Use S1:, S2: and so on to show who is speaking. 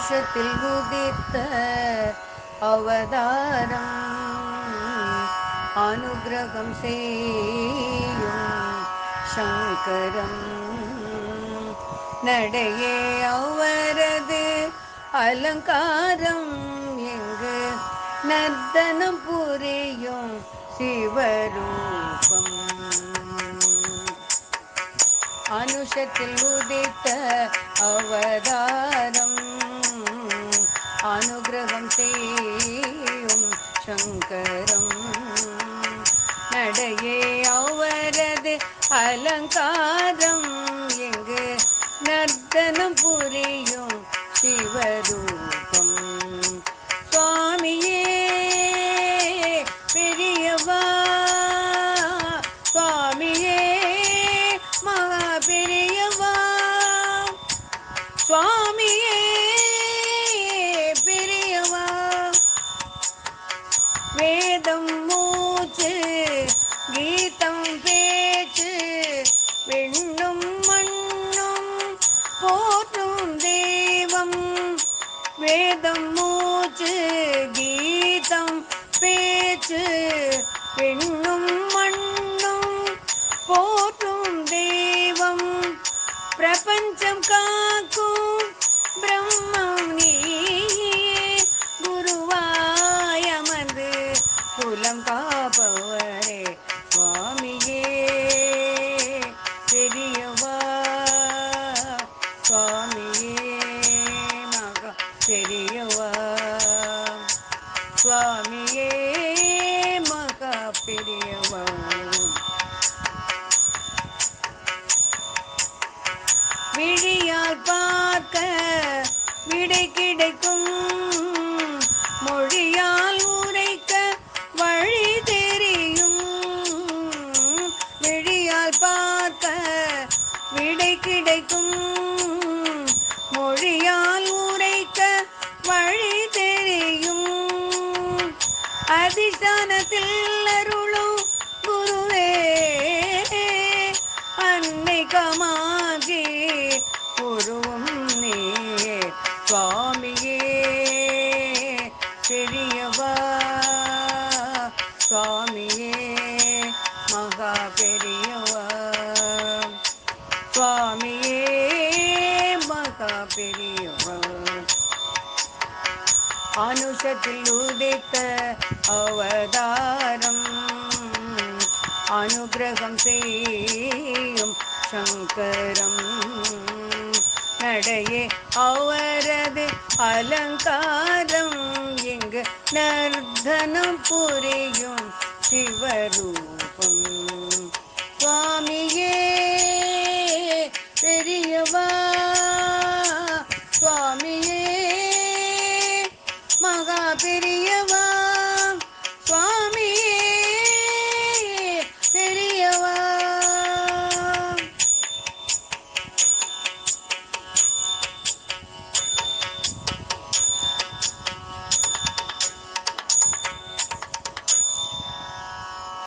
S1: அனுஷத்தில் உதித்த அவதாரம் அனுகிரகம் செய்யும் சங்கரம் நடையே அவரது அலங்காரம் எங்கு நர்த்தனம் புரியும் சிவரூபம் அனுஷத்தில் உதித்த அவதாரம் அனுகிரகம் செய்யும் சங்கரம் நடையே அவரது அலங்காரம் எங்கு நர்த்தனம் புரியும் சிவரூபம் சுவாமியே பெரியவா சுவாமியே மகா பெரியவா சுவாமியே பெரியவா வேதம் மூச்சு கீதம் பேச்சு விண்ணும் மண்ணும் போற்றும் தெய்வம் வேதம் மூச்சு கீதம் பேச்சு விண்ணும் மண்ணும் போற்றும் தெய்வம் பிரபஞ்சம் காக்கும் பிரம்மம் நீயே குருவாய் அமர்ந்து குலம் காப்பவரே சுவாமியே பெரியவா சுவாமியே மகா பெரியவா சுவாமியே மகா பெரியவா விழியால் பார்க்க விடை கிடைக்கும் மொழியால் உரைக்க வழி தெரியும் விழியால் பார்க்க விடை கிடைக்கும் மொழியால் உரைக்க வழி தெரியும் அதிஷ்டானத்தில் அருளும் குருவே அன்னை காமாட்சி உருவும் நீயே சுவாமியே பெரியவா சுவாமியே மகா பெரியவா சுவாமியே மகா பெரியவா அனுஷத்தில் உதித்த அவதாரம் அனுகிரகம் செய்யும் சங்கரம் நடையே அவரது அலங்காரம் எங்கு நர்த்தனம் புரியும் சிவரூபம் சுவாமியே